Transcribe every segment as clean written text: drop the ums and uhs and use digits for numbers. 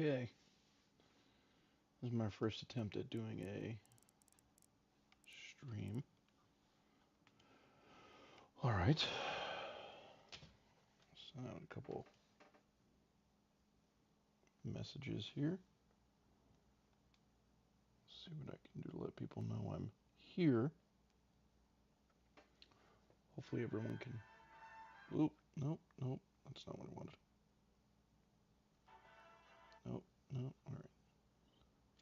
Okay, this is my first attempt at doing a stream. All right, send out a couple messages here. See what I can do to let people know I'm here. Hopefully everyone can. Oop, nope, nope, that's not what I wanted. Nope, nope, all right.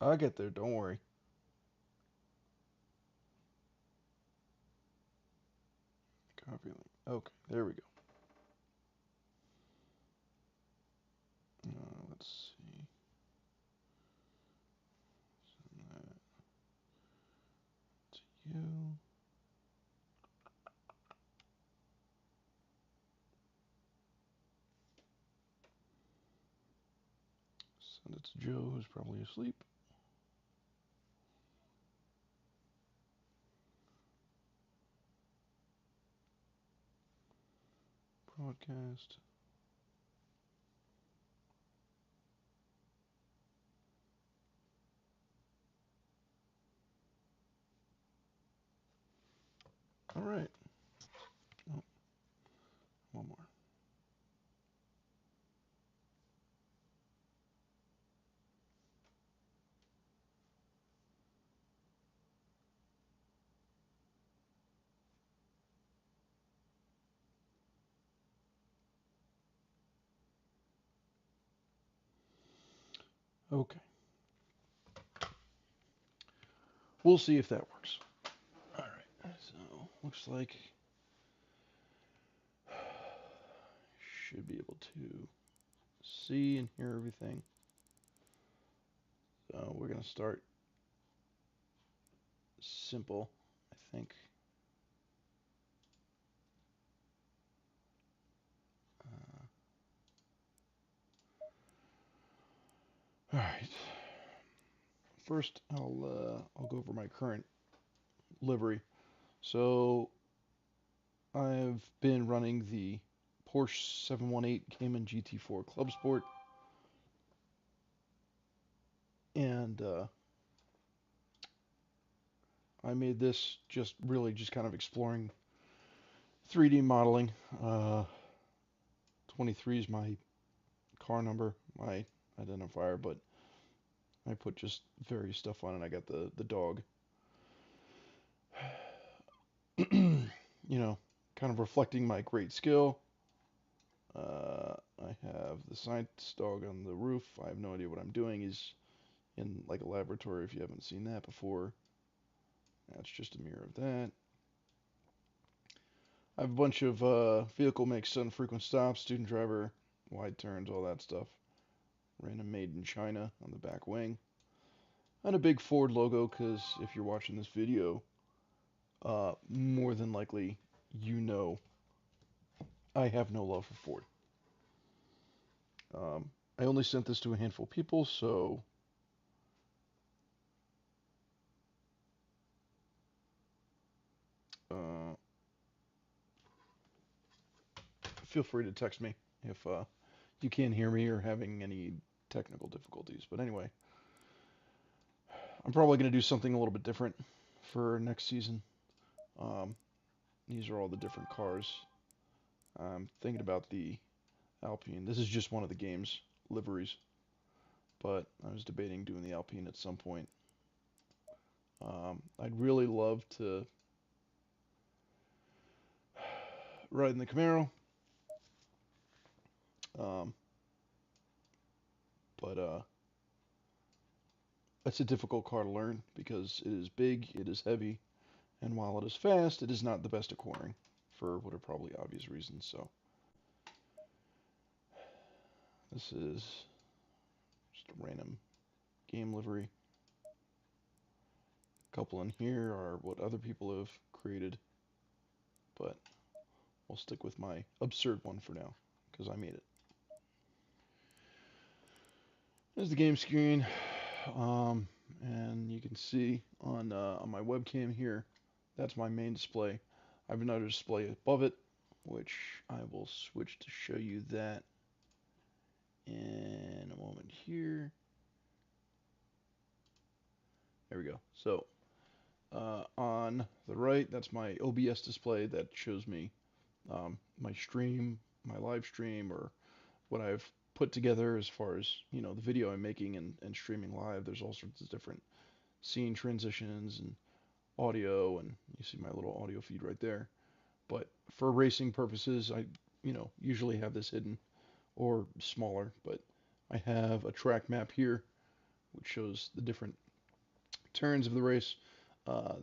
I'll get there, don't worry. Copy link. Okay, there we go. Let's see. Send that to you. Send it to Joe, who's probably asleep. Broadcast. All right. Oh, one more. Okay. We'll see if that works. All right. So looks like should be able to see and hear everything. So we're gonna start simple, I think. All right. First, I'll go over my current livery. So I've been running the Porsche 718 Cayman GT4 Club Sport, and I made this just kind of exploring 3D modeling. 23 is my car number, my identifier, but I put just various stuff on it. I got the dog. You know, kind of reflecting my great skill. I have the science dog on the roof. I have no idea what I'm doing. He's in like a laboratory if you haven't seen that before. That's just a mirror of that. I have a bunch of vehicle makes, sudden frequent stops, student driver, wide turns, all that stuff. Random made in China on the back wing. And a big Ford logo because if you're watching this video, more than likely you know I have no love for Ford. I only sent this to a handful of people, so feel free to text me if you can't hear me or having any technical difficulties. But anyway, I'm probably going to do something a little bit different for next season. These are all the different cars. I'm thinking about the Alpine. This is just one of the game's liveries, but I was debating doing the Alpine at some point. I'd really love to ride in the Camaro, but it's a difficult car to learn because it is big, it is heavy, and while it is fast, it is not the best at cornering for what are probably obvious reasons. So this is just a random game livery. A couple in here are what other people have created, but we'll stick with my absurd one for now because I made it. There's the game screen, and you can see on my webcam here, that's my main display. I have another display above it, which I will switch to show you that in a moment here. There we go. So on the right, that's my OBS display that shows me my stream, my live stream, or what I've put together as far as the video I'm making and streaming live. There's all sorts of different scene transitions and audio, and you see my little audio feed right there. But for racing purposes, I usually have this hidden or smaller, but I have a track map here which shows the different turns of the race.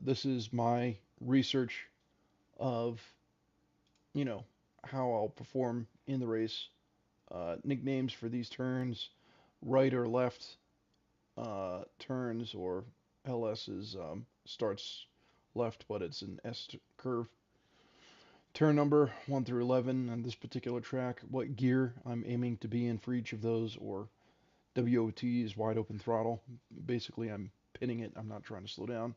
This is my research of how I'll perform in the race. Nicknames for these turns, right or left turns, or LS is starts left, but it's an S curve. Turn number 1 through 11 on this particular track, what gear I'm aiming to be in for each of those, or WOT is wide open throttle. Basically, I'm pinning it, I'm not trying to slow down.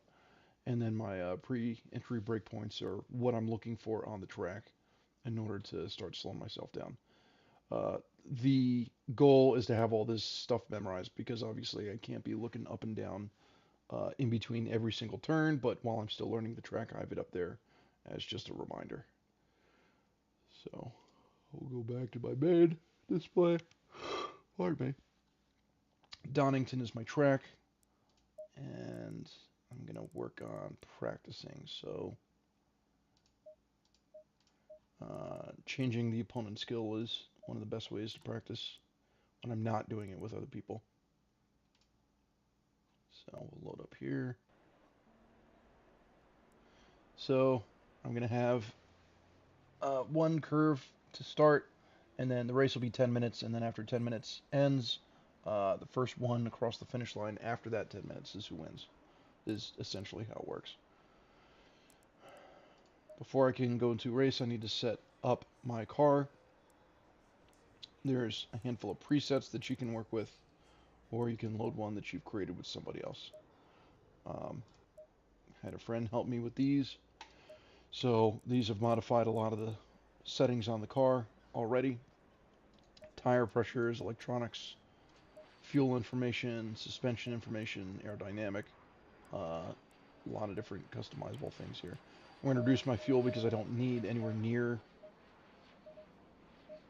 And then my pre-entry breakpoints are what I'm looking for on the track in order to start slowing myself down. The goal is to have all this stuff memorized because obviously I can't be looking up and down in between every single turn, but while I'm still learning the track, I have it up there as just a reminder. So I'll go back to my main display. Pardon me. Donington is my track, and I'm going to work on practicing. So changing the opponent's skill is one of the best ways to practice when I'm not doing it with other people. So we'll load up here. So I'm going to have one curve to start, and then the race will be 10 minutes, and then after 10 minutes ends, the first one across the finish line after that 10 minutes is who wins, is essentially how it works. Before I can go into a race, I need to set up my car. There's a handful of presets that you can work with, or you can load one that you've created with somebody else. Had a friend help me with these. So these have modified a lot of the settings on the car already. Tire pressures, electronics, fuel information, suspension information, aerodynamic. A lot of different customizable things here. I'm going to reduce my fuel because I don't need anywhere near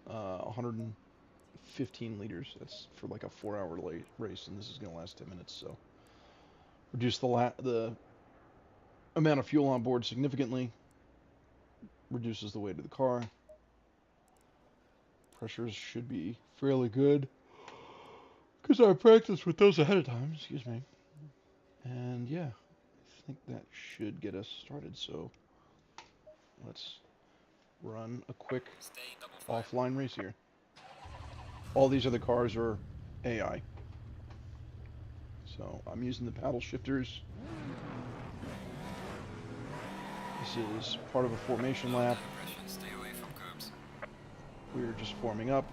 115 liters. That's for like a 4-hour race, and this is going to last 10 minutes. So reduce the amount of fuel on board significantly. Reduces the weight of the car. Pressures should be fairly good because I practiced with those ahead of time. Excuse me. And yeah, I think that should get us started. So let's run a quick offline race here. All these other cars are AI. So I'm using the paddle shifters. This is part of a formation lap. We're just forming up.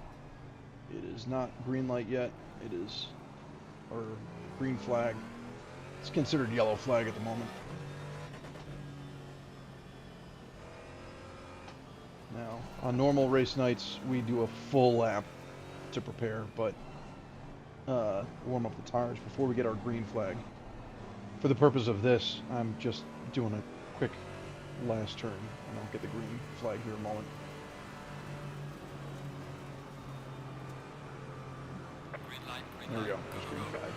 It is not green light yet. It is our green flag. It's considered yellow flag at the moment. Now, on normal race nights, we do a full lap to prepare, but warm up the tires before we get our green flag. For the purpose of this, I'm just doing a quick last turn, and I'll get the green flag here in a moment. There we go, there's green flag.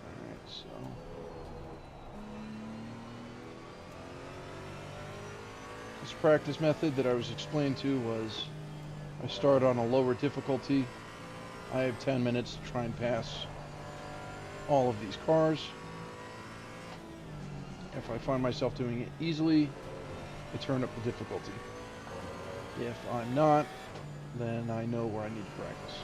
Alright, so this practice method that I was explained to was I start on a lower difficulty. I have 10 minutes to try and pass all of these cars. If I find myself doing it easily, I turn up the difficulty. If I'm not, then I know where I need to practice.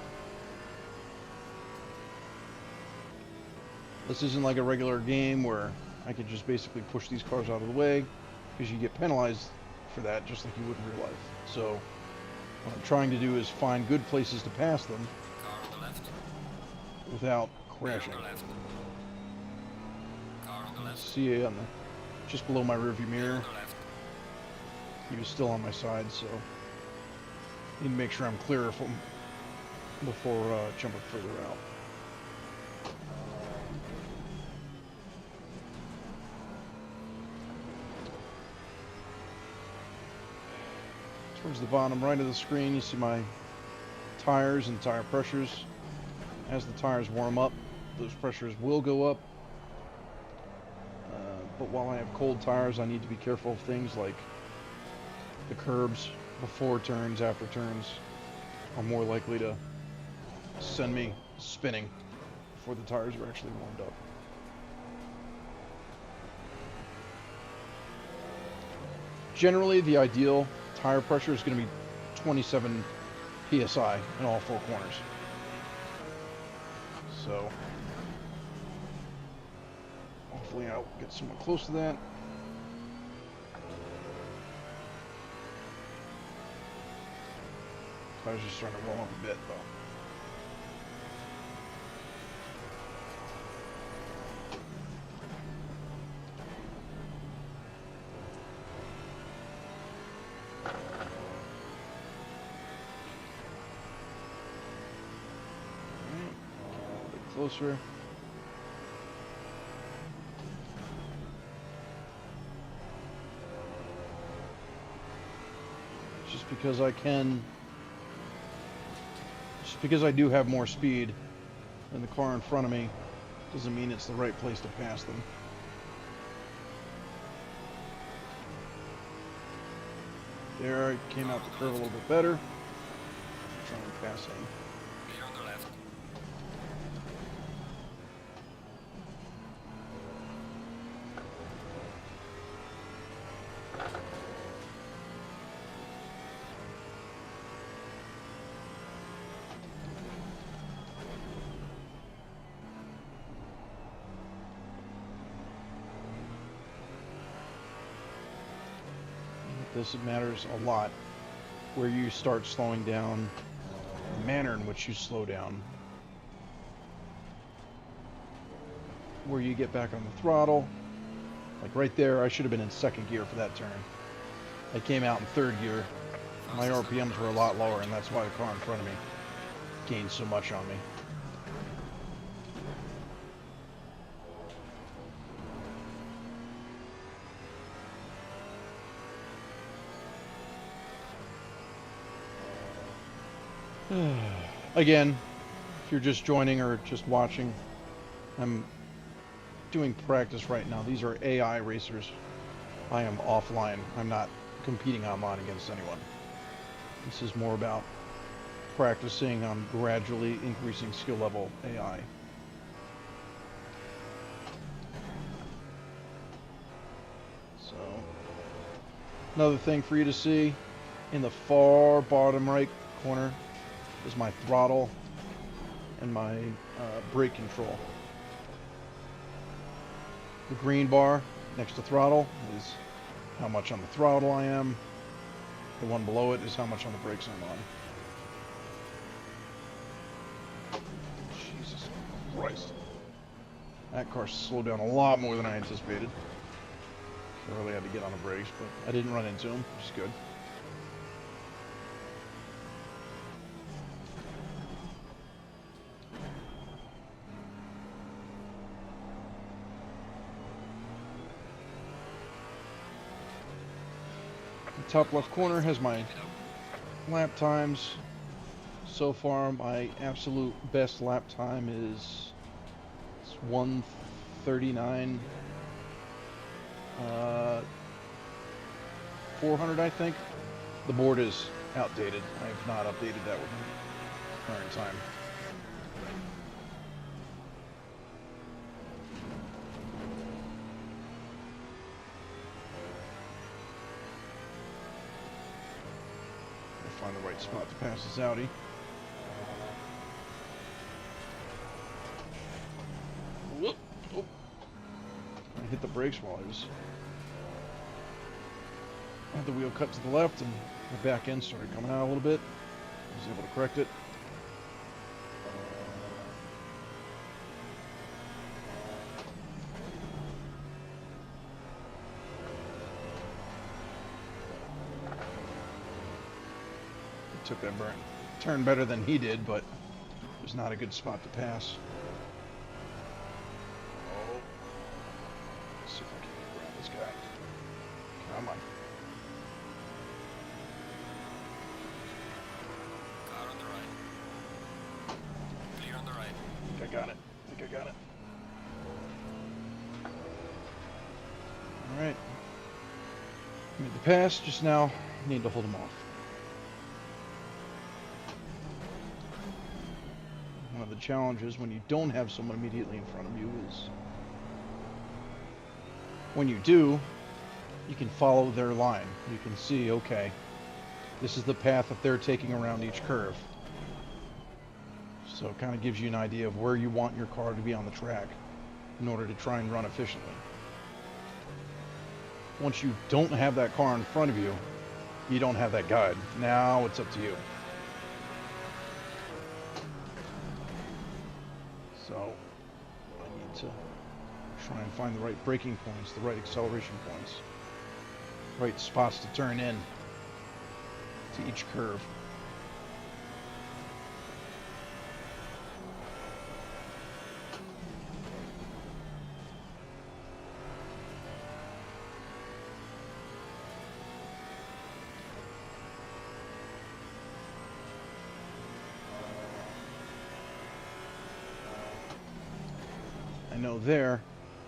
This isn't like a regular game where I could just basically push these cars out of the way, because you get penalized for that just like you would in real life. So what I'm trying to do is find good places to pass them without crashing. See on the just below my rearview mirror. He was still on my side, so need to make sure I'm clear of him before jumping further out. Towards the bottom right of the screen, you see my tires and tire pressures. As the tires warm up, those pressures will go up. But while I have cold tires, I need to be careful of things like the curbs before turns, after turns, are more likely to send me spinning before the tires are actually warmed up. Generally, the ideal tire pressure is going to be 27 psi in all four corners. So, hopefully I'll get somewhat close to that. Tires are starting to warm up a bit, though. Closer. Just because I do have more speed than the car in front of me, doesn't mean it's the right place to pass them. There, I came out the curve a little bit better. Trying to pass him. This matters a lot, where you start slowing down, the manner in which you slow down, where you get back on the throttle. Like right there, I should have been in second gear for that turn. I came out in third gear. My RPMs were a lot lower, and that's why the car in front of me gained so much on me. Again, if you're just joining or just watching, I'm doing practice right now. These are AI racers. I am offline. I'm not competing online against anyone. This is more about practicing on gradually increasing skill level AI. So, another thing for you to see, in the far bottom right corner is my throttle and my brake control. The green bar next to throttle is how much on the throttle I am. The one below it is how much on the brakes I'm on. Jesus Christ. That car slowed down a lot more than I anticipated. I really had to get on the brakes, but I didn't run into him, which is good. Top left corner has my lap times. So far, my absolute best lap time is 1:39, 400, I think. The board is outdated. I have not updated that with the current time. Find the right spot to pass this Audi. Whoop! Oh. I hit the brakes while I had the wheel cut to the left, and the back end started coming out a little bit. I was able to correct it. took that turn better than he did, but it was not a good spot to pass. Oh. Let's see if I can get around this guy. Come on. Car on the right. Clear on the right. I think I got it. Alright. Made the pass, just now need to hold him off. One of the challenges when you don't have someone immediately in front of you is when you do, you can follow their line. You can see, okay, this is the path that they're taking around each curve. So it kind of gives you an idea of where you want your car to be on the track in order to try and run efficiently. Once you don't have that car in front of you, you don't have that guide. Now it's up to you. So I need to try and find the right braking points, the right acceleration points, right spots to turn in to each curve. I know there,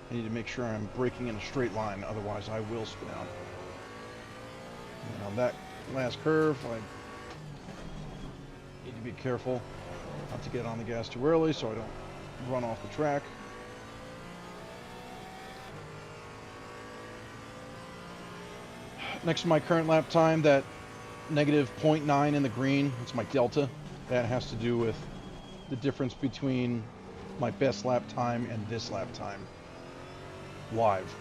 I need to make sure I'm braking in a straight line, otherwise I will spin out. And on that last curve, I need to be careful not to get on the gas too early so I don't run off the track. Next to my current lap time, that negative 0.9 in the green, it's my delta. That has to do with the difference between my best lap time and this lap time live.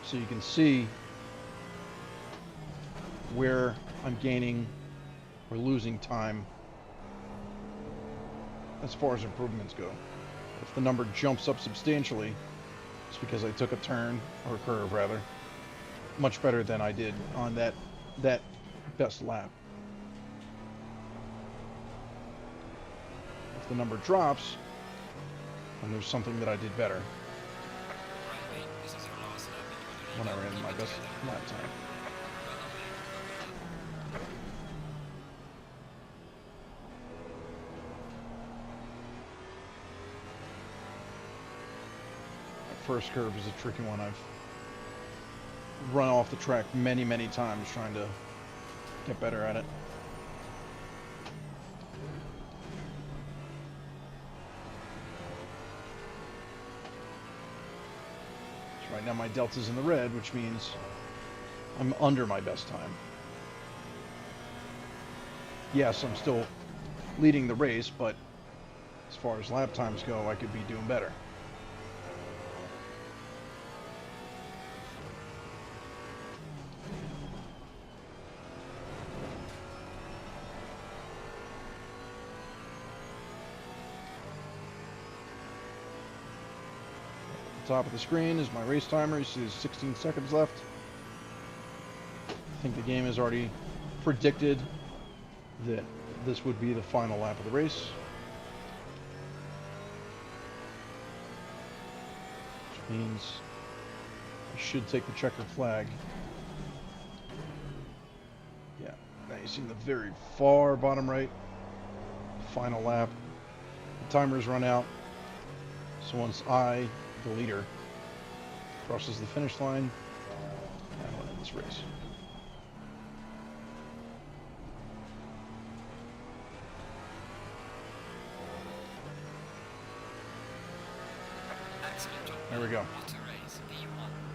So you can see where I'm gaining or losing time as far as improvements go. If the number jumps up substantially, it's because I took a turn, or a curve rather, much better than I did on that best lap. If the number drops, then there's something that I did better when I ran my best lap time. That first curve is a tricky one. I've run off the track many, many times trying to get better at it. Right now my delta's in the red, which means I'm under my best time. Yes, I'm still leading the race, but as far as lap times go, I could be doing better. Top of the screen is my race timer. You see there's 16 seconds left. I think the game has already predicted that this would be the final lap of the race. Which means I should take the checkered flag. Yeah, now you see in the very far bottom right, final lap. The timer's run out. So once the leader crosses the finish line, I will end this race. There we go.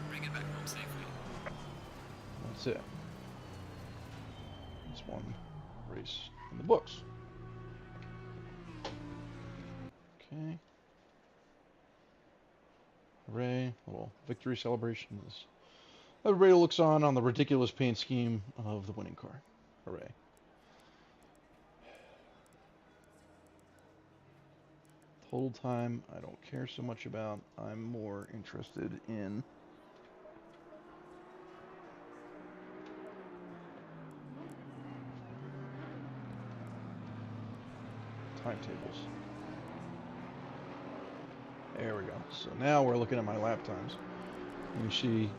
Bring it back home safely. That's it. That's one race in the books. Okay. Hooray, little victory celebrations. Everybody looks on the ridiculous paint scheme of the winning car. Hooray. Total time, I don't care so much about. I'm more interested in timetables. There we go. So now we're looking at my lap times. You see,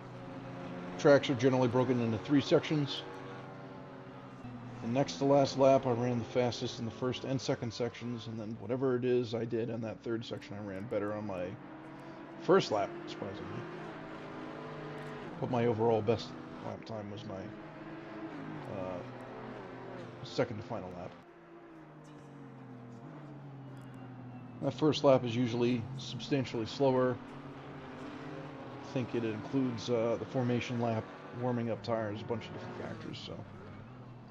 tracks are generally broken into 3 sections. The next to last lap, I ran the fastest in the first and second sections, and then whatever it is I did on that third section, I ran better on my first lap, surprisingly. But my overall best lap time was my second to final lap. That first lap is usually substantially slower. I think it includes the formation lap, warming up tires, a bunch of different factors. So,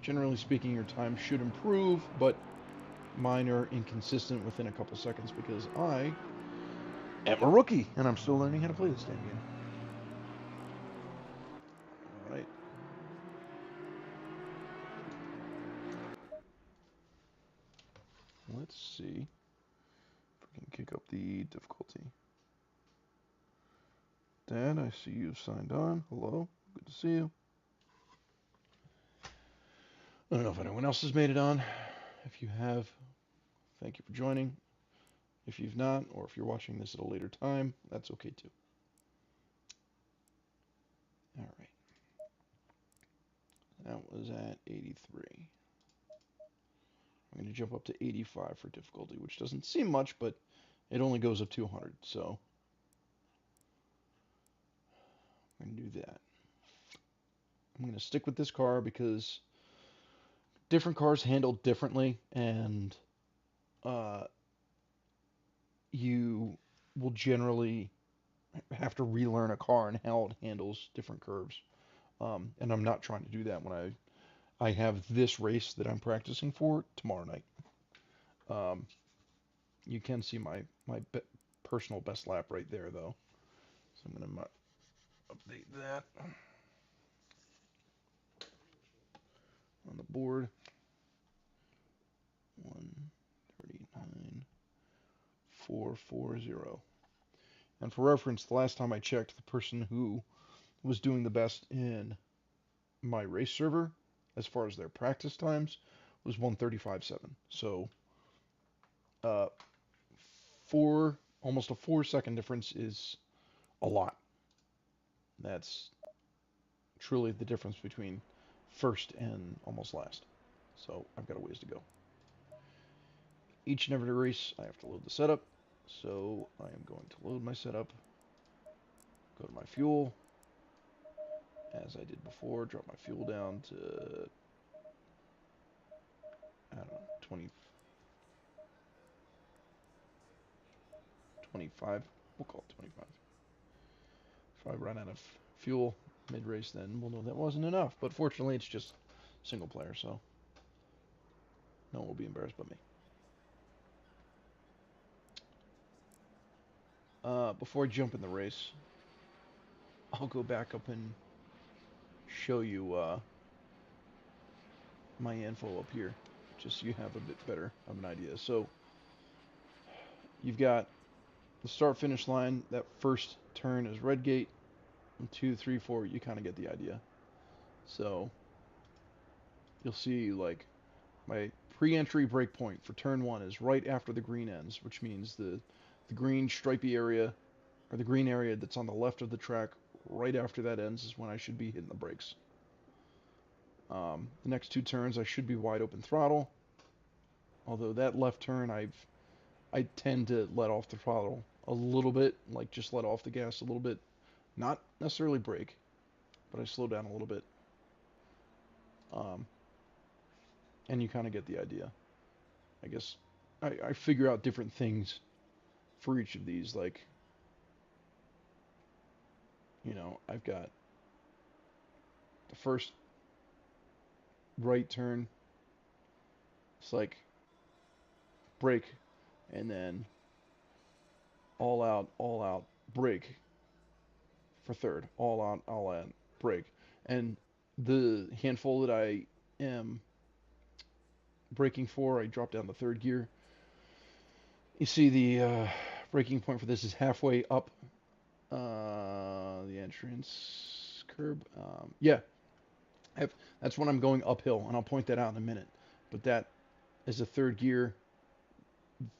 generally speaking, your time should improve, but mine are inconsistent within a couple seconds because I am a rookie and I'm still learning how to play this damn game. All right. Let's see if we can kick up the difficulty. Dan, I see you've signed on. Hello. Good to see you. I don't know if anyone else has made it on. If you have, thank you for joining. If you've not, or if you're watching this at a later time, that's okay too. All right. That was at 83. I'm going to jump up to 85 for difficulty, which doesn't seem much, but it only goes up to 100, so I'm going to do that. I'm going to stick with this car because different cars handle differently, and you will generally have to relearn a car and how it handles different curves. And I'm not trying to do that when I have this race that I'm practicing for tomorrow night. You can see my personal best lap right there, though. So I'm going to update that on the board. 1:39.440. And for reference, the last time I checked, the person who was doing the best in my race server, as far as their practice times, was 1:35.7. So, almost a 4 second difference is a lot. That's truly the difference between first and almost last. So I've got a ways to go. Each and every race, I have to load the setup. So I am going to load my setup, go to my fuel, as I did before, drop my fuel down to, I don't know, 25. We'll call it 25. If I run out of fuel mid-race, then we'll know that wasn't enough. But fortunately, it's just single player, so no one will be embarrassed but me. Before I jump in the race, I'll go back up and show you my info up here, just so you have a bit better of an idea. So you've got the start-finish line. That first turn is red gate. 1, 2, 3, 4. You kind of get the idea. So you'll see like my pre-entry breakpoint for turn 1 is right after the green ends, which means the green stripy area, or the green area that's on the left of the track, right after that ends is when I should be hitting the brakes. The next 2 turns I should be wide open throttle, although that left turn I tend to let off the throttle a little bit, like just let off the gas a little bit, not necessarily brake, but I slow down a little bit. And you kind of get the idea. I guess I figure out different things for each of these, like, you know, I've got the first right turn, it's like brake, and then all out, brake for third, all out, brake. And the handful that I am braking for, I drop down the third gear. You see the braking point for this is halfway up the entrance curb. Yeah, that's when I'm going uphill, and I'll point that out in a minute. But that is a third gear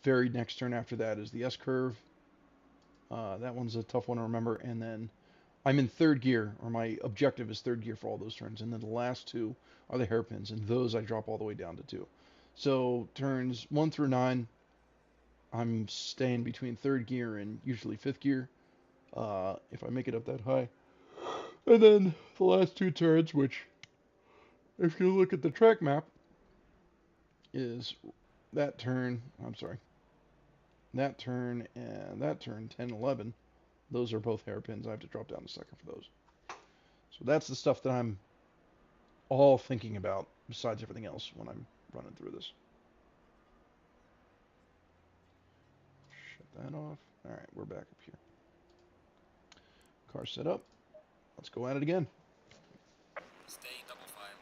very next turn after that is the S curve. That one's a tough one to remember. And then I'm in third gear, or my objective is third gear for all those turns. And then the last two are the hairpins, and those I drop all the way down to 2. So turns 1 through 9, I'm staying between third gear and usually fifth gear, if I make it up that high. And then the last 2 turns, which, if you look at the track map, is that turn, I'm sorry, that turn and that turn, 10, 11. Those are both hairpins. I have to drop down a second for those. So that's the stuff that I'm all thinking about, besides everything else, when I'm running through this. Shut that off. All right, we're back up here. Car set up. Let's go at it again. Stay double file.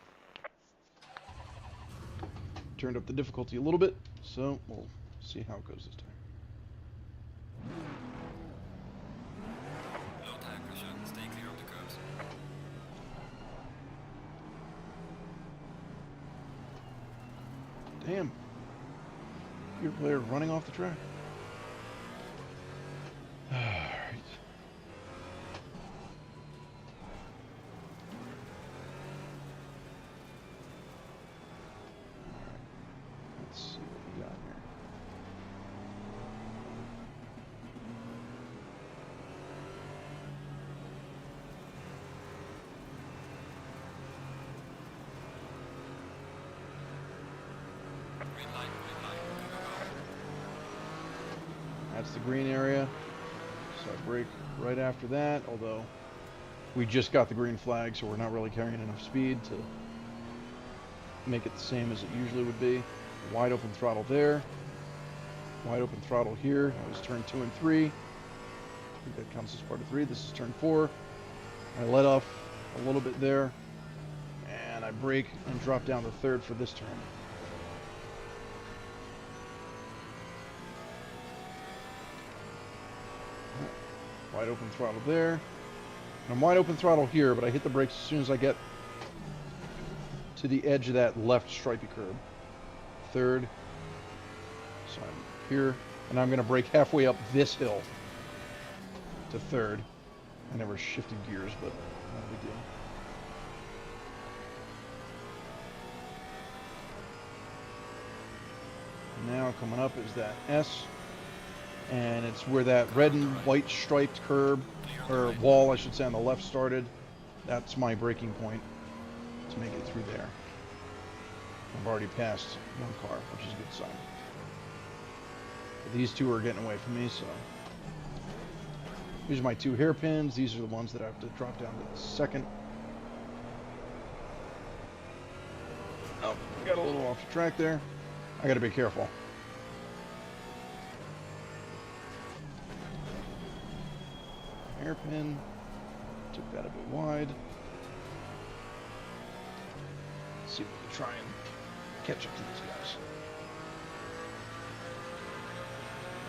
Turned up the difficulty a little bit, so we'll see how it goes this time. Low tire pressure. Stay clear of the curves. Damn. Your player running off the track. Alright. Let's see what we got here. Green light, green light. Go, go, go. That's the green area. So I brake right after that, although we just got the green flag, so we're not really carrying enough speed to make it the same as it usually would be. Wide open throttle there. Wide open throttle here. That was turn 2 and 3. I think that counts as part of 3. This is turn 4. I let off a little bit there, and I brake and drop down to third for this turn. Wide open throttle there. And I'm wide open throttle here, but I hit the brakes as soon as I get to the edge of that left stripey curb. Third. So I'm here, and I'm going to brake halfway up this hill to third. I never shifted gears, but not a big deal. Now coming up is that S, and it's where that red and white striped curb, or wall I should say, on the left started. That's my braking point to make it through there. I've already passed one car, which is a good sign. But these two are getting away from me, so here's my 2 hairpins. These are the ones that I have to drop down to the second. Oh, got a little off the track there. I gotta be careful. Hairpin. Took that a bit wide. Let's see if we can try and catch up to these guys.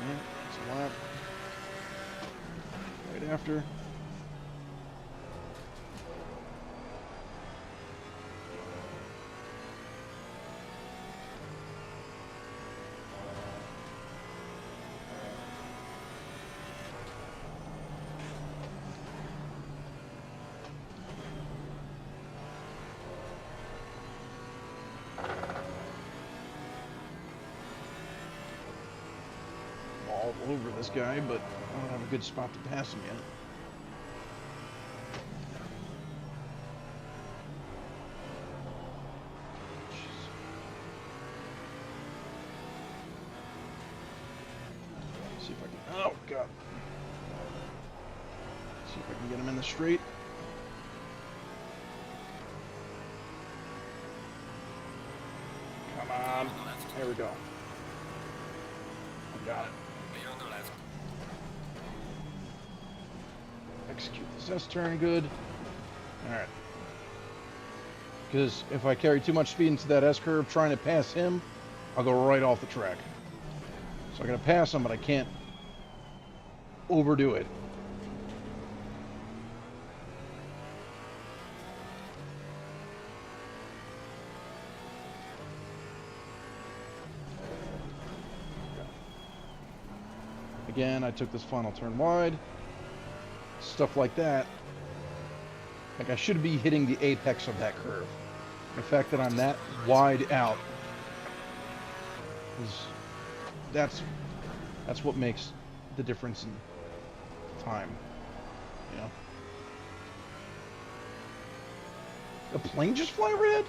Yeah, it's a lap. Right after. All over this guy, but I don't have a good spot to pass him yet. See if I can. Oh God! See if I can get him in the straight. Come on! There we go. I got it. Clear on the left. Execute this S turn good. Alright. Because if I carry too much speed into that S curve trying to pass him, I'll go right off the track. So I gotta pass him, but I can't overdo it. again, I took this final turn wide. Stuff like that. Like, I should be hitting the apex of that curve. The fact that I'm that wide out is that's what makes the difference in time. You know? A plane just fly red?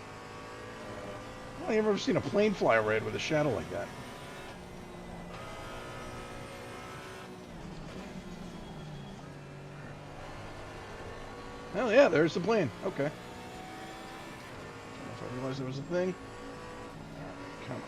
I've never seen a plane fly red with a shadow like that. Oh yeah, there's the plane. Okay. I don't know if I realized there was a thing. Alright, come on.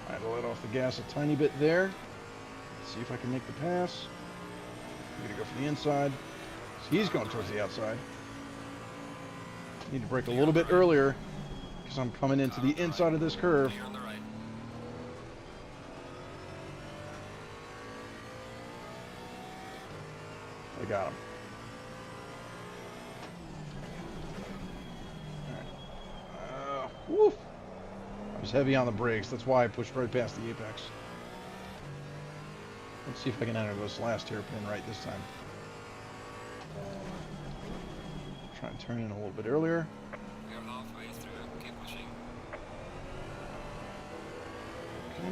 I had to let off the gas a tiny bit there. See if I can make the pass. I'm gonna go for the inside. So he's going towards the outside. Need to brake a little bit earlier because I'm coming into the inside of this curve. Clear on the right. I got him. Alright. Woof. I was heavy on the brakes. That's why I pushed right past the apex. Let's see if I can enter this last hairpin right this time. Try and turn in a little bit earlier. We are halfway through. Keep pushing. Okay.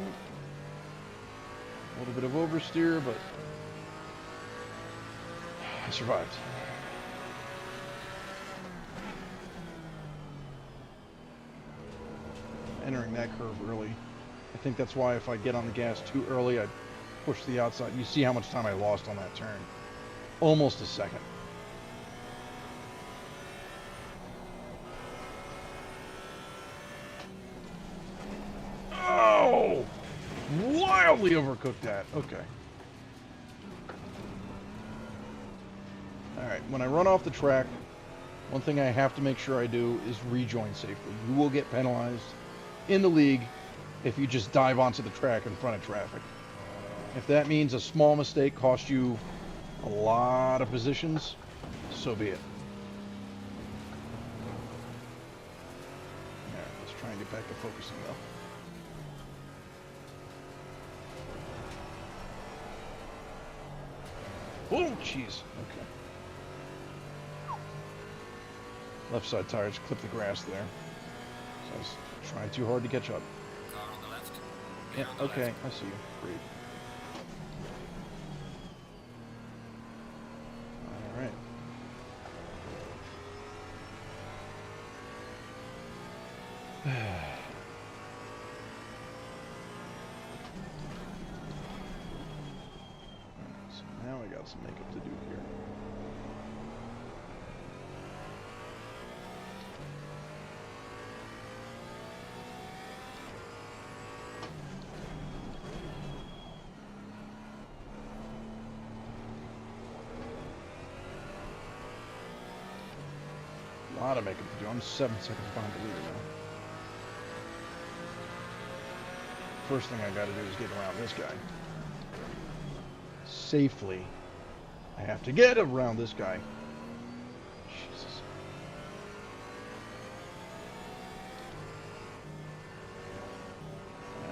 A little bit of oversteer, but I survived. Entering that curve early. I think that's why if I get on the gas too early, I push the outside. You see how much time I lost on that turn. Almost a second. Oh! Wildly overcooked that. Okay. Alright, when I run off the track, one thing I have to make sure I do is rejoin safely. You will get penalized in the league if you just dive onto the track in front of traffic. If that means a small mistake costs you a lot of positions, so be it. Alright, let's try and get back to focusing though. Oh, jeez. Okay. Left side tires clip the grass there. So I was trying too hard to catch up. Car on the left. Yeah, Clear on the okay, left. I see you. Great. Alright. So now I got some makeup to do here. A lot of makeup to do. I'm 7 seconds behind the leader now. First thing I gotta do is get around this guy. Safely. I have to get around this guy. Jesus.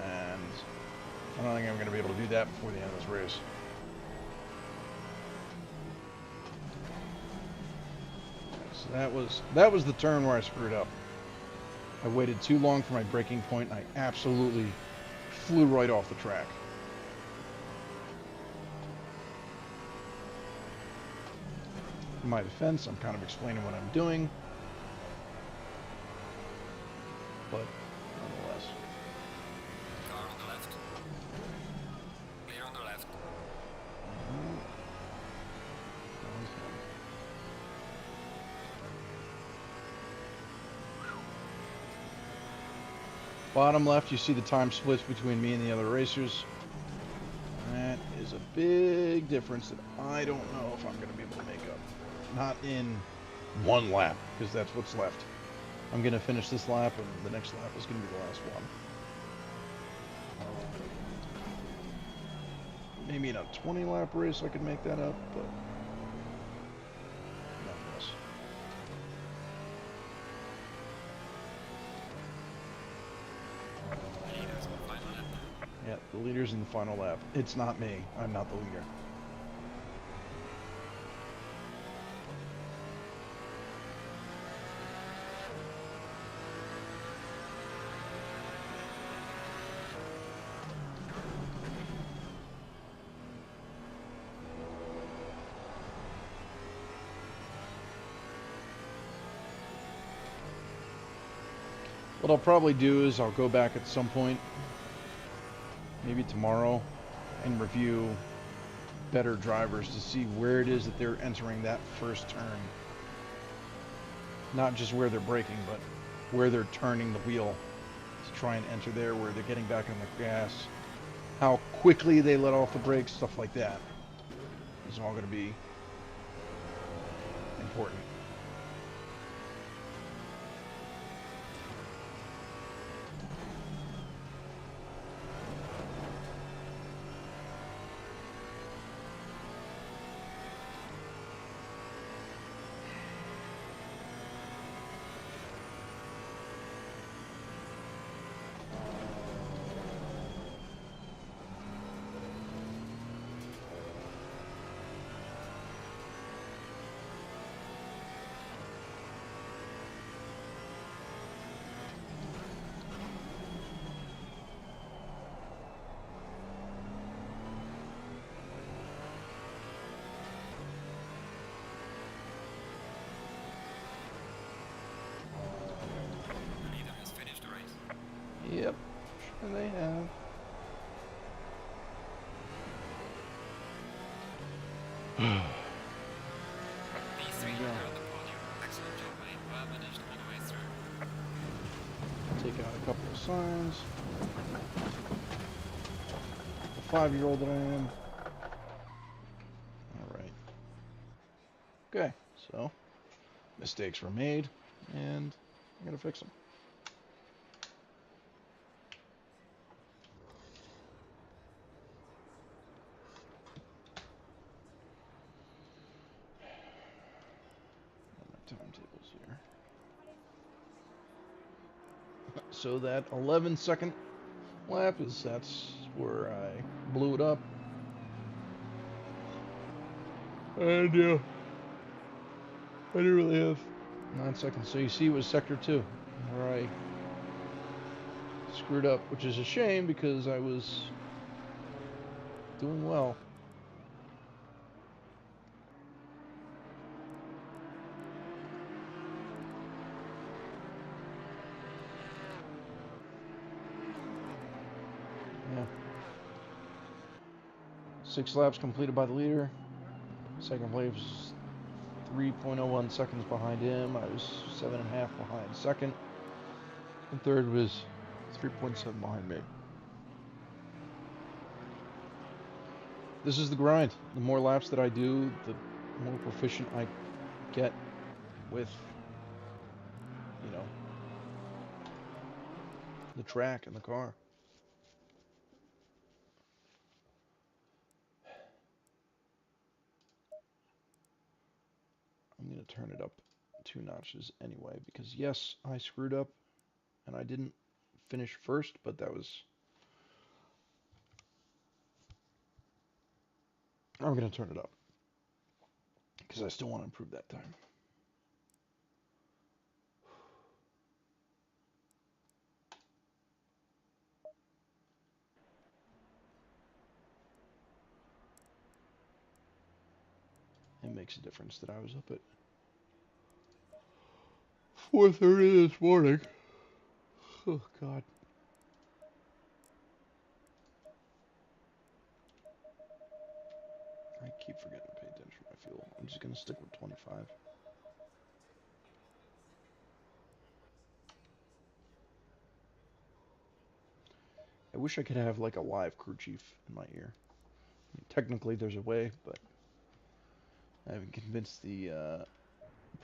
And I don't think I'm gonna be able to do that before the end of this race. So that was the turn where I screwed up. I waited too long for my braking point, and I absolutely flew right off the track. In my defense, I'm kind of explaining what I'm doing, but nonetheless. Car on the left. Clear on the left. Bottom left, you see the time splits between me and the other racers. That is a big difference that I don't know if I'm going to be able to make up. Not in one lap, because that's what's left. I'm going to finish this lap, and the next lap is going to be the last one. Maybe in a 20 lap race I could make that up, but not this. Yeah, the leader's in the final lap. It's not me. I'm not the leader. What I'll probably do is I'll go back at some point, maybe tomorrow, and review better drivers to see where it is that they're entering that first turn. Not just where they're braking, but where they're turning the wheel to try and enter there, where they're getting back on the gas, how quickly they let off the brakes, stuff like that. Is all going to be important. Yep, sure they have. These three are on the podium. Excellent job, mate. Well managed all the way through. Take out a couple of signs. The 5-year-old that I am. Alright. Okay, so mistakes were made, and I'm gonna fix them. Timetables here. So that 11-second lap that's where I blew it up. And I didn't really have 9 seconds. So you see it was sector 2 where I screwed up, which is a shame because I was doing well. Yeah. 6 laps completed by the leader. Second place was 3.01 seconds behind him. I was 7.5 behind second. And third was 3.7 behind me. This is the grind. The more laps that I do, the more proficient I get with, you know, the track and the car. I'm going to turn it up 2 notches anyway because yes, I screwed up and I didn't finish first, but that was... I'm going to turn it up because I still want to improve that time. It makes a difference that I was up at 4:30 this morning. Oh, God. I keep forgetting to pay attention to my fuel. I'm just going to stick with 25. I wish I could have like a live crew chief in my ear. I mean, technically there's a way, but I haven't convinced the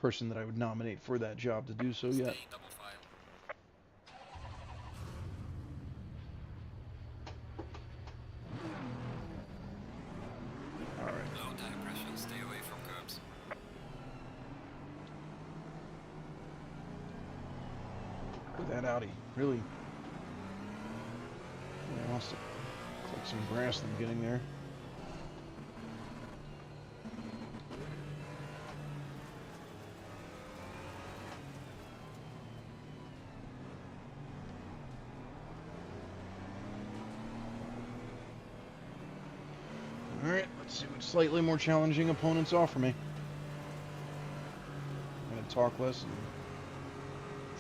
person that I would nominate for that job to do so yet. Stay double file. That Audi really wants to click some grass in the beginning there. Alright, let's see what slightly more challenging opponents offer me. I'm going to talk less and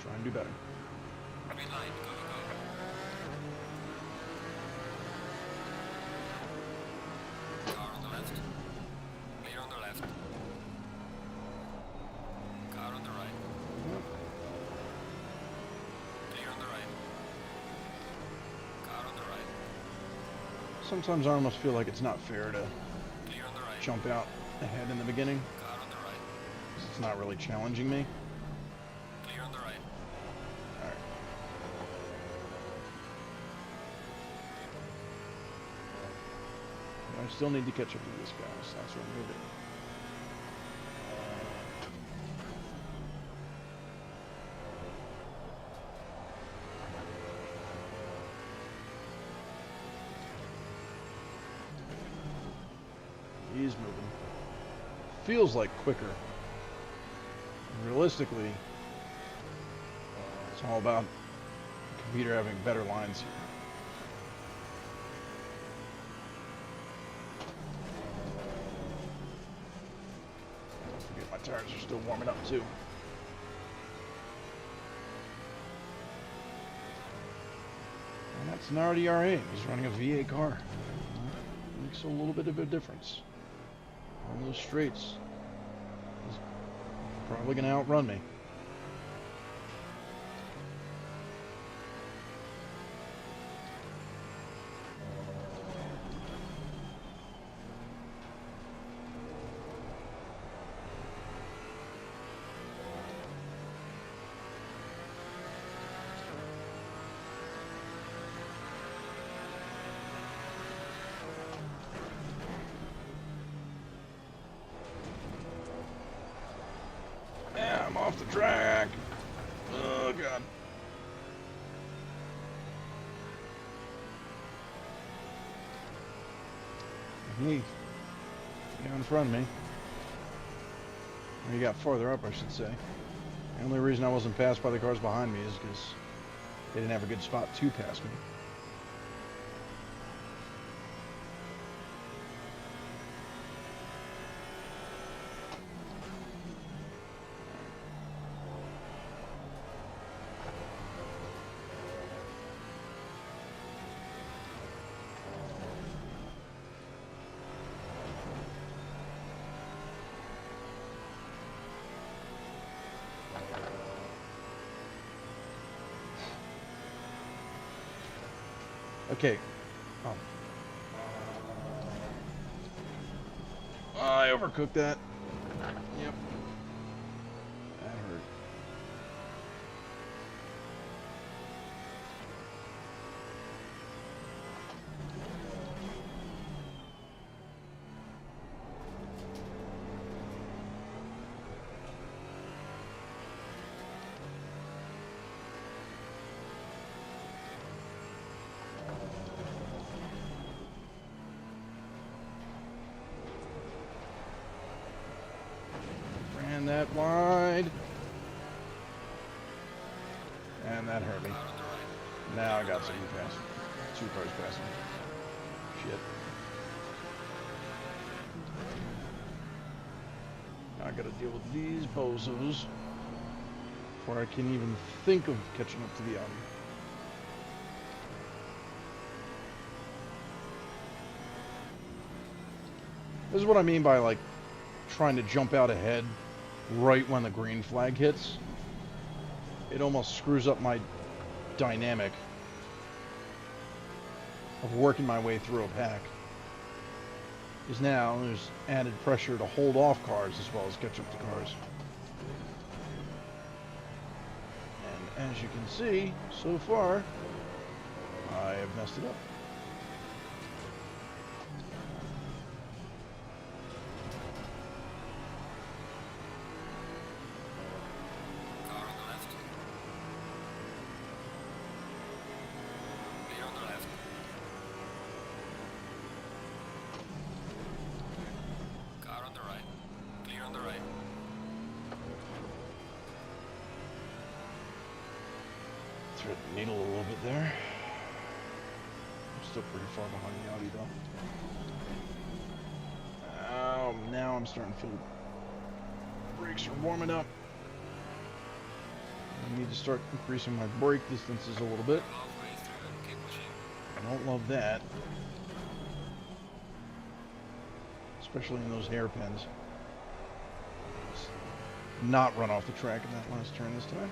try and do better. Green line, go, go, go. Car on the left. Clear on the left. Car on the right. Yep. Clear on the right. Car on the right. Sometimes I almost feel like it's not fair to Clear on the right. jump out ahead in the beginning, Car on the right. 'cause it's not really challenging me. Clear on the right. Alright. I still need to catch up to this guy, so that's what I'm going to do. He's moving. Feels like quicker. Realistically, it's all about the computer having better lines here. Don't forget my tires are still warming up too. And that's an RDRA. He's running a VA car. Makes a little bit of a difference. On those straights, he's probably going to outrun me. Yeah, I'm off the track. Oh, God. He got in front of me. Or he got farther up, I should say. The only reason I wasn't passed by the cars behind me is because they didn't have a good spot to pass me. Okay. Oh. I overcooked that. Yep. That hurt. Ran that wide. And that hurt me. Car on the right. Now I got something past. Two cars passing me. Shit. I gotta deal with these bozos before I can even think of catching up to the Audi. This is what I mean by, like, trying to jump out ahead right when the green flag hits. It almost screws up my dynamic of working my way through a pack. Because now there's added pressure to hold off cars as well as catch up to cars. And as you can see, so far, I have messed it up. Car on the left. thread the needle a little bit there. I'm still pretty far behind the Audi though. Oh, now I'm starting to feel the brakes are warming up. I need to start increasing my brake distances a little bit. Halfway through, keep pushing. I don't love that. Especially in those hairpins. Not run off the track in that last turn this time.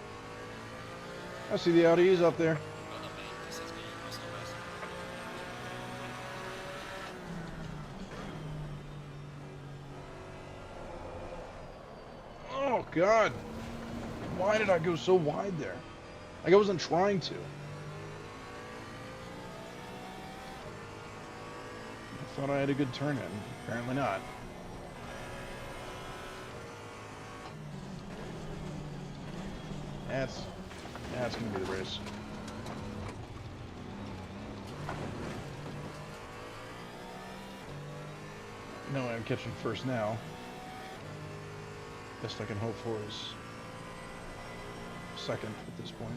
I see the Audi is up there. Well done, mate. This has been your personal best. Oh God! Why did I go so wide there? Like I wasn't trying to. I thought I had a good turn in. Apparently not. That's gonna be the race. No, I'm catching first now. Best I can hope for is second at this point.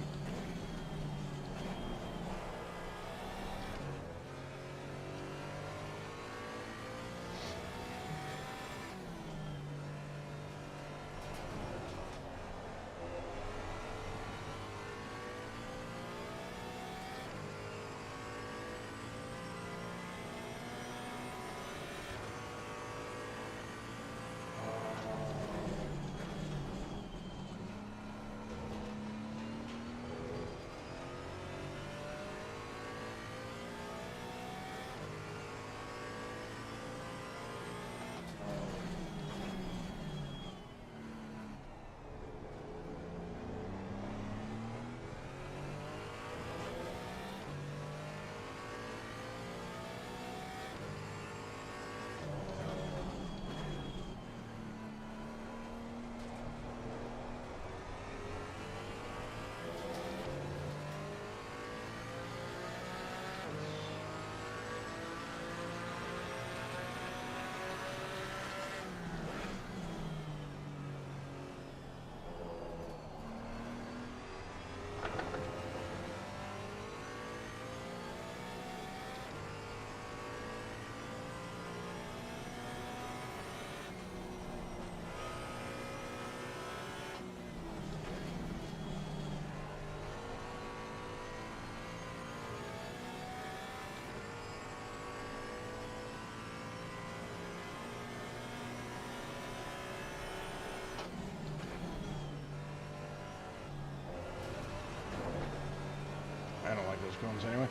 I don't like those cones anyway.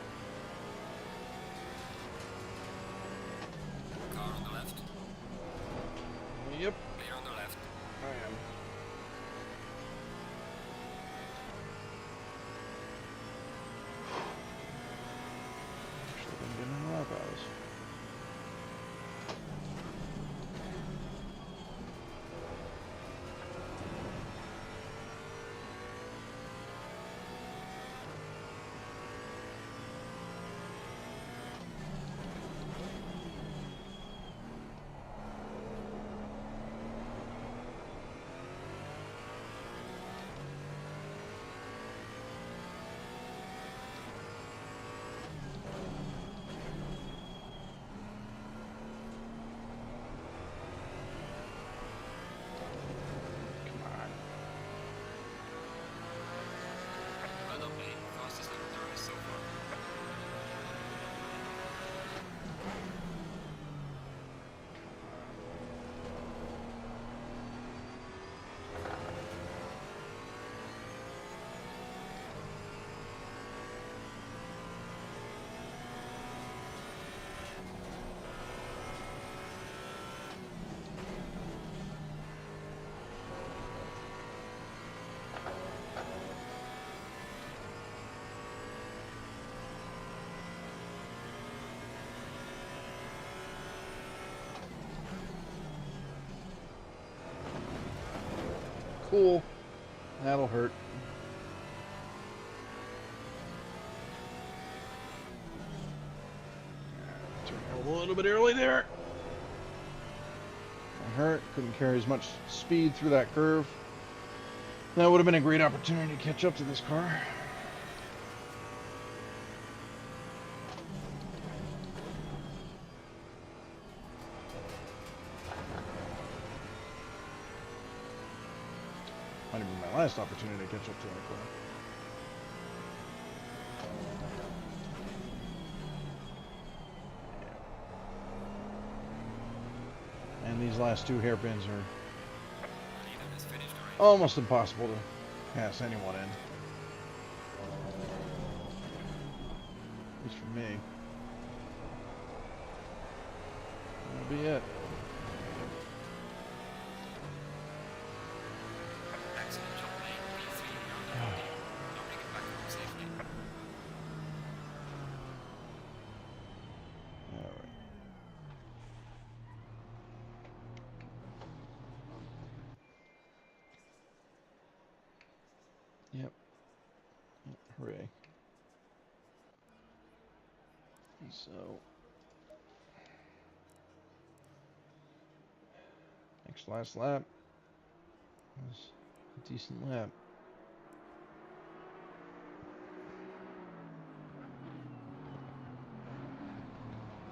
Car on the left. Yep, Clear on the left. I am. Should have been getting a lap hours. Well done, mate. Fastest lap of the race so far. Cool. That'll hurt. Turned out a little bit early there. That hurt. Couldn't carry as much speed through that curve. That would have been a great opportunity to catch up to this car. last opportunity to catch up to that car. And these last two hairpins are Neither is finished already. almost impossible to pass anyone in. At least for me. That'll be it. Excellent job, mate. P3 around the podium. Now bring it back home safely. Alright. Yep. Hooray. So, next last lap was a decent lap.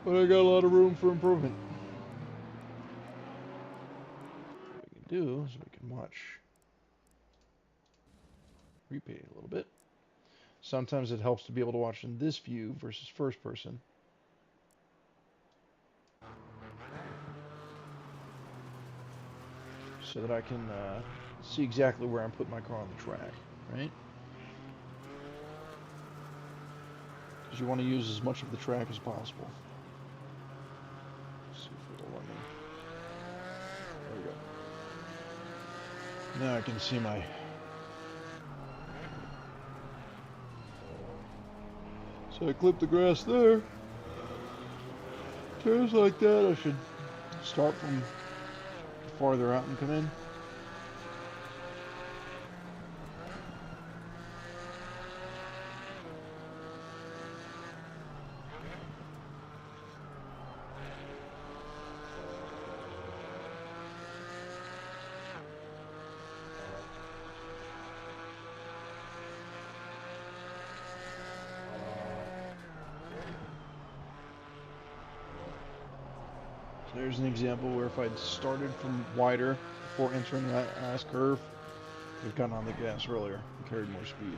But I got a lot of room for improvement. What we can do is we can watch replay a little bit. Sometimes it helps to be able to watch in this view versus first person. So that I can see exactly where I'm putting my car on the track, right? Because you want to use as much of the track as possible. Let's see if it'll let me. There we go. Now I can see my. So I clip the grass there. Turns like that, I should start from farther out and come in. So there's an example where if I'd started from wider before entering that last curve, I'd have gotten on the gas earlier and carried more speed.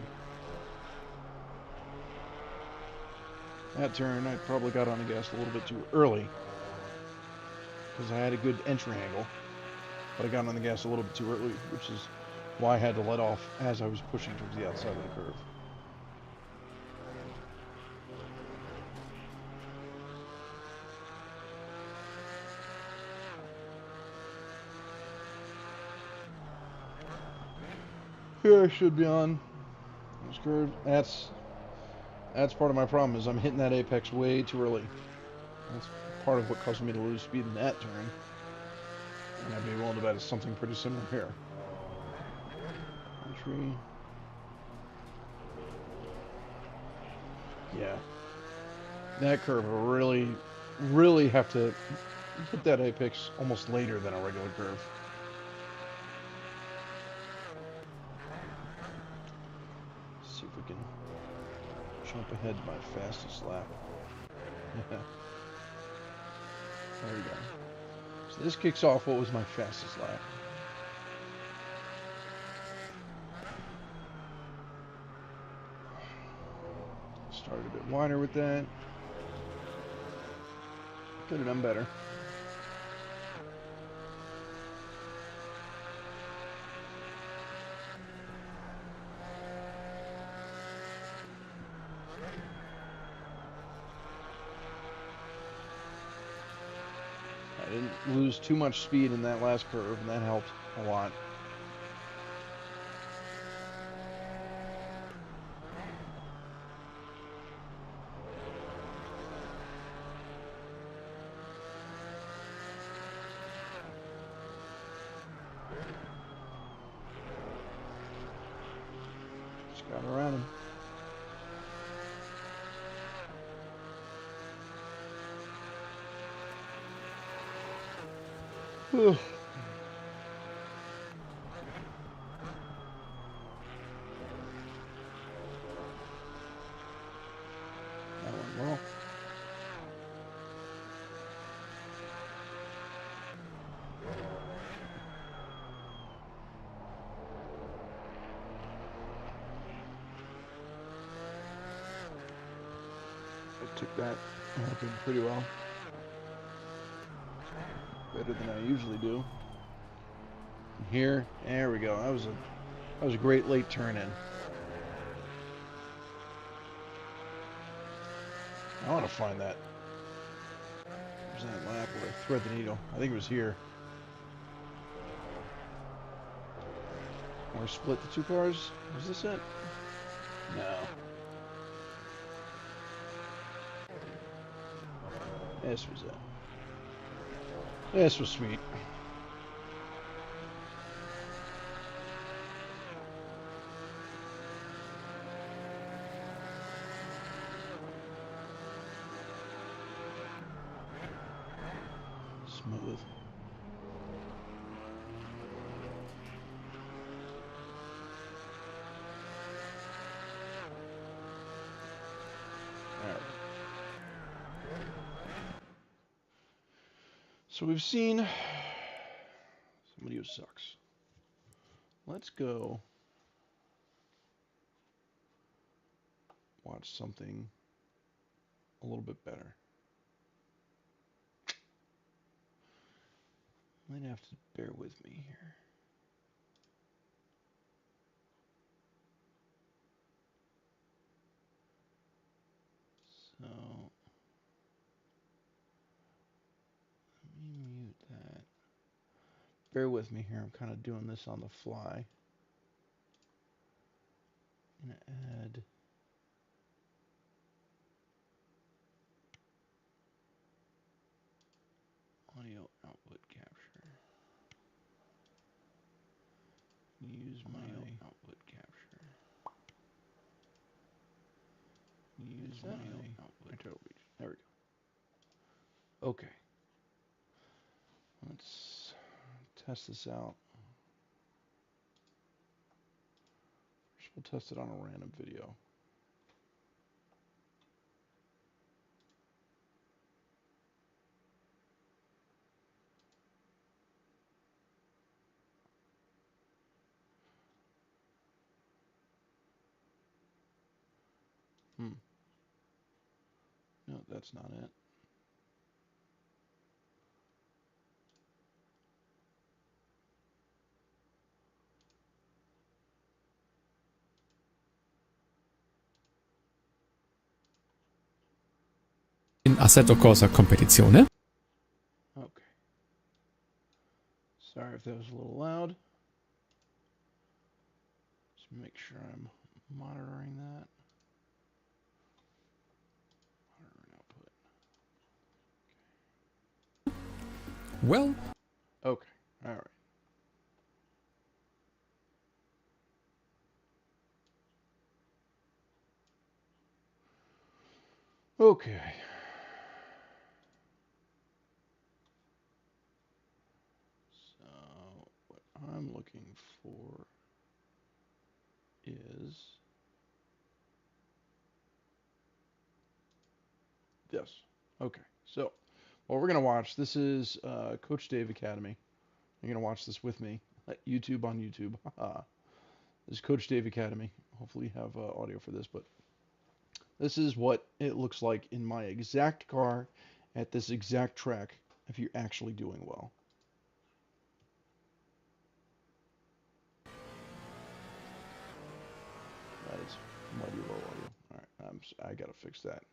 That turn, I probably got on the gas a little bit too early because I had a good entry angle, but I got on the gas a little bit too early, which is why I had to let off as I was pushing towards the outside of the curve. Here I should be on this curve. That's part of my problem is I'm hitting that apex way too early. That's part of what caused me to lose speed in that turn. And I'd be willing to bet it's something pretty similar here. Entry. Yeah. That curve will really have to hit that apex almost later than a regular curve. Let's see if we can jump ahead to my fastest lap. There we go. So this kicks off what was my fastest lap. Started a bit wider with that. Could have done better. I didn't lose too much speed in that last curve, and that helped a lot. Just got around him. Whew. That went well. that working pretty well. Better than I usually do. Here, there we go. That was a great late turn in. I want to find that. There's that lap where I thread the needle. I think it was here. Or split the two cars. Was this it? No. This was it. This was sweet. Smooth. Alright. So we've seen somebody who sucks. Let's go watch something a little bit better. Might have to bear with me here. So let me mute that. Bear with me here. I'm kind of doing this on the fly. I'm gonna add audio output capture. Use my output capture. Use my output. There we go. Okay. Let's test this out. First, we'll test it on a random video. No, that's not it. In Assetto Corsa Competizione. Okay. Sorry if that was a little loud. Just make sure I'm monitoring that. Monitoring output. Well, Okay. All right. Okay. So what I'm looking for is this. Okay. So what we're gonna watch. This is Coach Dave Academy. You're gonna watch this with me. YouTube on YouTube. Haha. This is Coach Dave Academy. Hopefully you have audio for this, but this is what it looks like in my exact car at this exact track if you're actually doing well. That is mighty low audio. All right, I gotta fix that.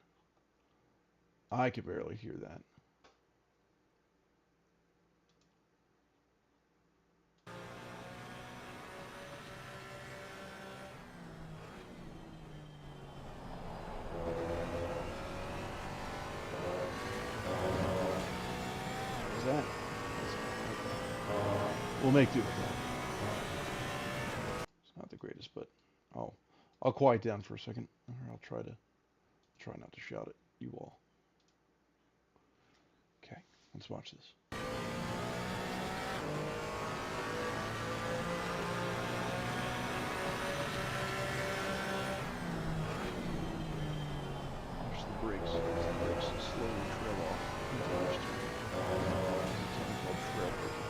I can barely hear that. Is that? We'll make do with that. It's not the greatest, but I'll quiet down for a second. I'll try not to shout at you all. Okay, let's watch this. Watch the brakes. The brakes slowly trail off into the turn. It's something called trail braking.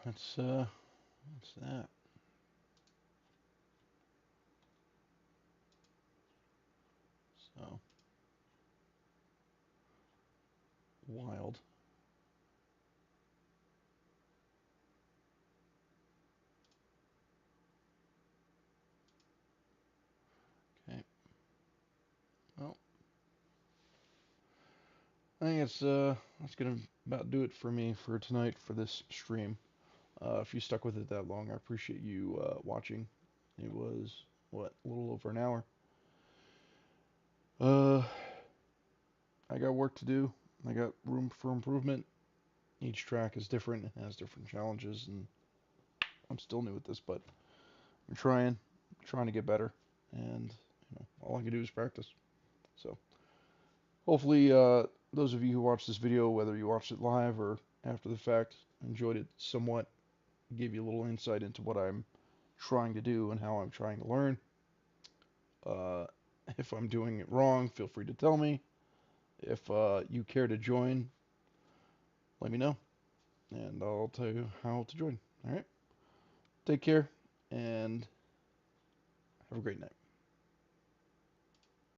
That's that. So wild. Okay. Well, I think that's gonna about do it for me for tonight for this stream. If you stuck with it that long, I appreciate you watching. It was what, a little over an hour. Uh, I got work to do. I got room for improvement. Each track is different, it has different challenges, and I'm still new at this, but I'm trying to get better, and all I can do is practice. So hopefully, those of you who watched this video, whether you watched it live or after the fact, enjoyed it somewhat. Gave you a little insight into what I'm trying to do and how I'm trying to learn. Uh, if I'm doing it wrong, feel free to tell me. If you care to join, let me know, and I'll tell you how to join. All right. Take care, and have a great night.